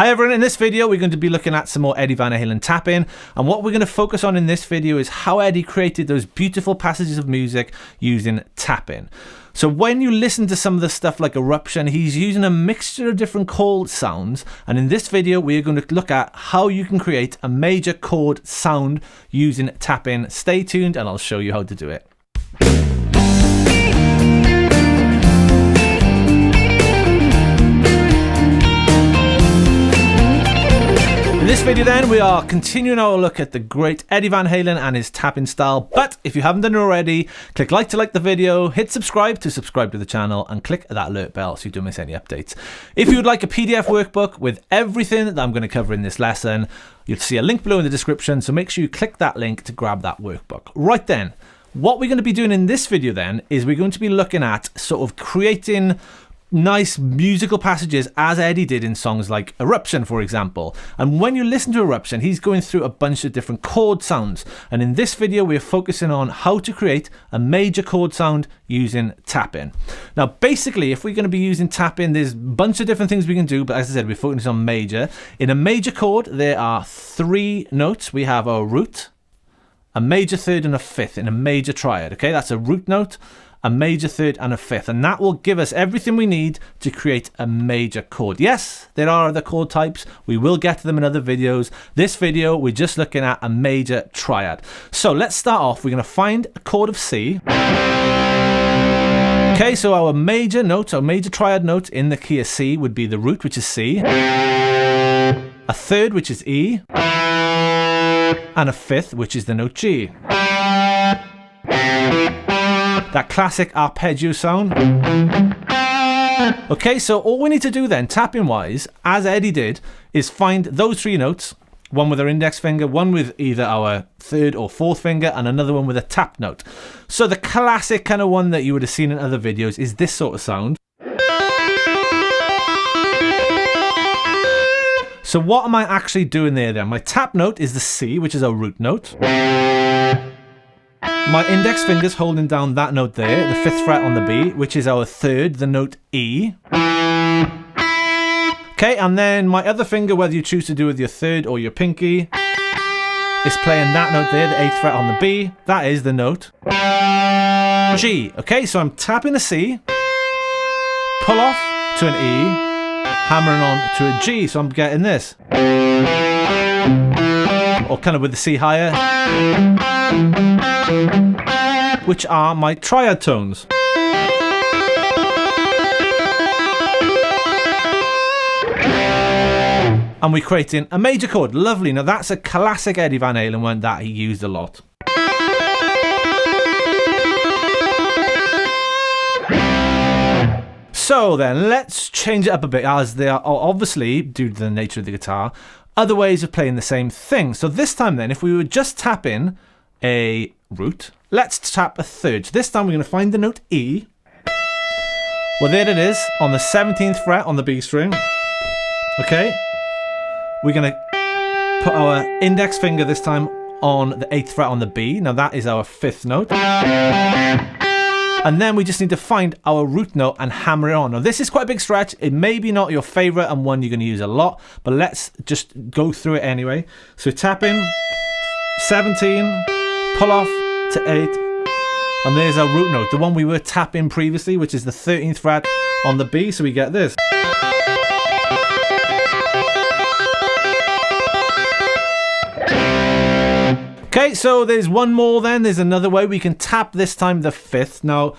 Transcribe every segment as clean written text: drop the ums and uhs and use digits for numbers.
Hi everyone, in this video we're going to be looking at some more Eddie Van Halen tapping, and what we're going to focus on in this video is how Eddie created those beautiful passages of music using tapping. So when you listen to some of the stuff like Eruption, he's using a mixture of different chord sounds, and in this video we're going to look at how you can create a major chord sound using tapping. Stay tuned and I'll show you how to do it. In this video then, we are continuing our look at the great Eddie Van Halen and his tapping style, but if you haven't done it already, click like to like the video, hit subscribe to subscribe to the channel, and click that alert bell so you don't miss any updates. If you would like a PDF workbook with everything that I'm going to cover in this lesson, you'll see a link below in the description, so make sure you click that link to grab that workbook. Right then, what we're going to be doing in this video then is we're going to be looking at sort of creating nice musical passages as Eddie did in songs like Eruption, for example. And when you listen to Eruption, he's going through a bunch of different chord sounds, and in this video we're focusing on how to create a major chord sound using tapping. Now basically, if we're going to be using tapping, there's a bunch of different things we can do, but as I said, we're focusing on major. In a major chord there are three notes. We have a root, a major third, and a fifth in a major triad. Okay, that's a root note, a major third, and a fifth, and that will give us everything we need to create a major chord. Yes, there are other chord types. We will get to them in other videos. This video, we're just looking at a major triad. So let's start off. We're going to find a chord of C. Okay, so our major note, our major triad note in the key of C would be the root, which is C, a third, which is E, and a fifth, which is the note G. That classic arpeggio sound. Okay, so all we need to do then, tapping wise, as Eddie did, is find those three notes, one with our index finger, one with either our third or fourth finger, and another one with a tap note. So the classic kind of one that you would have seen in other videos is this sort of sound. So what am I actually doing there then? My tap note is the C, which is our root note. My index finger's holding down that note there, the fifth fret on the B, which is our third, the note E. Okay, and then my other finger, whether you choose to do with your third or your pinky, is playing that note there, the eighth fret on the B. That is the note G. Okay, so I'm tapping a C, pull off to an E, hammering on to a G, so I'm getting this. Or kind of with the C higher, which are my triad tones. And we're creating a major chord. Lovely. Now that's a classic Eddie Van Halen one that he used a lot. So then let's change it up a bit, as there are obviously, due to the nature of the guitar, other ways of playing the same thing. So this time then, if we were just tapping a root, let's tap a third. So this time we're going to find the note E. Well, there it is on the 17th fret on the B string. Okay, we're going to put our index finger this time on the 8th fret on the B. Now that is our fifth note. And then we just need to find our root note and hammer it on. Now this is quite a big stretch. It may be not your favorite and one you're going to use a lot, but let's just go through it anyway. So tapping 17, pull off to 8, and there's our root note, the one we were tapping previously, which is the 13th fret on the B. So we get this. Okay, so there's one more then. There's another way we can tap, this time the fifth. Now,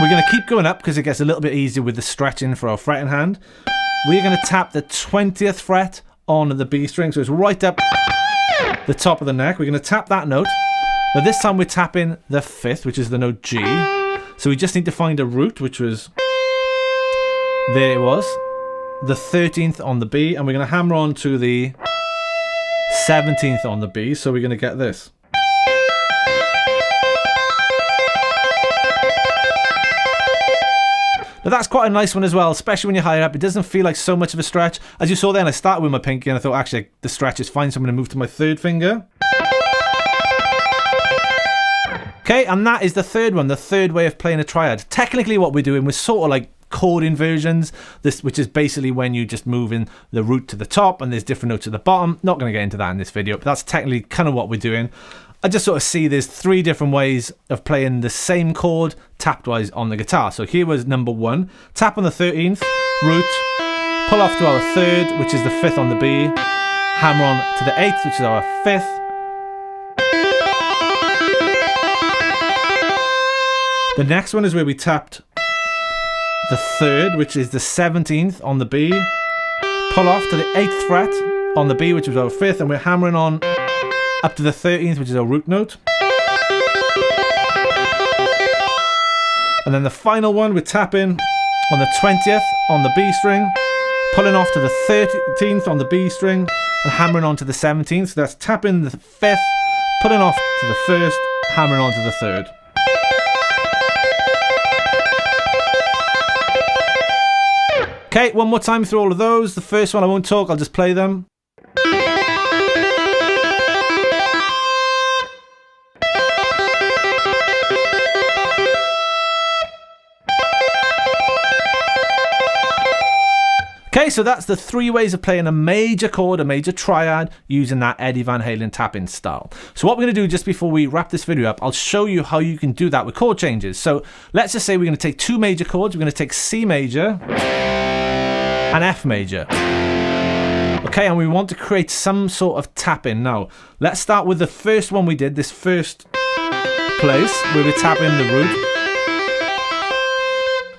we're going to keep going up because it gets a little bit easier with the stretching for our fretting hand. We're going to tap the 20th fret on the B string, so it's right up the top of the neck. We're going to tap that note. Now this time we're tapping the fifth, which is the note G. So we just need to find a root, which was, there it was, the 13th on the B, and we're going to hammer on to the 17th on the B, so we're going to get this. Now that's quite a nice one as well, especially when you're higher up. It doesn't feel like so much of a stretch. As you saw then, I started with my pinky and I thought actually the stretch is fine, so I'm going to move to my third finger. Okay, and that is the third one, the third way of playing a triad. Technically what we're doing, we're sort of like chord inversions, which is basically when you just move in the root to the top and there's different notes at the bottom. Not going to get into that in this video, but that's technically kind of what we're doing. I just sort of see there's 3 different ways of playing the same chord tapped-wise on the guitar. So here was number 1, tap on the 13th, root, pull off to our 3rd, which is the 5th on the B, hammer on to the 8th, which is our 5th. The next one is where we tapped the 3rd, which is the 17th on the B, pull off to the 8th fret on the B, which was our 5th, and we're hammering on up to the 13th, which is our root note. And then the final one, we're tapping on the 20th on the B string, pulling off to the 13th on the B string, and hammering on to the 17th. So that's tapping the 5th, pulling off to the 1st, hammering on to the 3rd. Okay, one more time through all of those. The first one I won't talk, I'll just play them. Okay, so that's the 3 ways of playing a major chord, a major triad, using that Eddie Van Halen tapping style. So what we're going to do just before we wrap this video up, I'll show you how you can do that with chord changes. So let's just say we're going to take 2 major chords. We're going to take C major and F major. Okay, and we want to create some sort of tapping. Now, let's start with the first one we did, this first place, where we're tapping the root.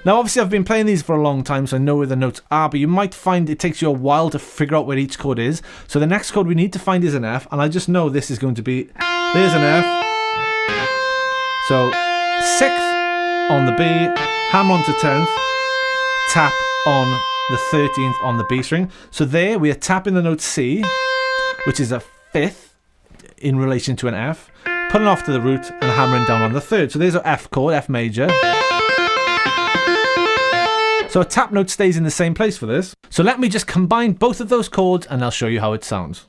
Now, obviously, I've been playing these for a long time, so I know where the notes are, but you might find it takes you a while to figure out where each chord is. So the next chord we need to find is an F, and I just know this is going to be, there's an F. So 6th on the B, hammer on to 10th, tap on the 13th on the B string. So there we are tapping the note C, which is a 5th in relation to an F, pulling off to the root and hammering down on the 3rd. So there's our F chord, F major. So a tap note stays in the same place for this. So let me just combine both of those chords and I'll show you how it sounds.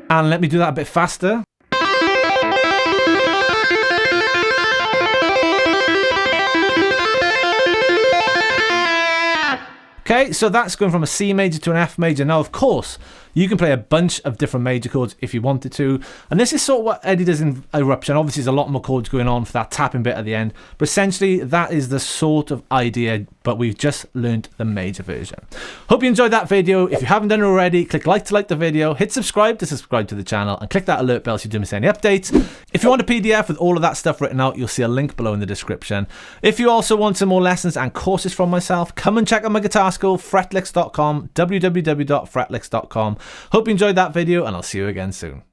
And let me do that a bit faster. Okay, so that's going from a C major to an F major. Now, of course, you can play a bunch of different major chords if you wanted to. And this is sort of what Eddie does in Eruption. Obviously, there's a lot more chords going on for that tapping bit at the end. But essentially, that is the sort of idea, but we've just learned the major version. Hope you enjoyed that video. If you haven't done it already, click like to like the video, hit subscribe to subscribe to the channel, and click that alert bell so you don't miss any updates. If you want a PDF with all of that stuff written out, you'll see a link below in the description. If you also want some more lessons and courses from myself, come and check out my guitar school, fretlix.com, www.fretlix.com. Hope you enjoyed that video, and I'll see you again soon.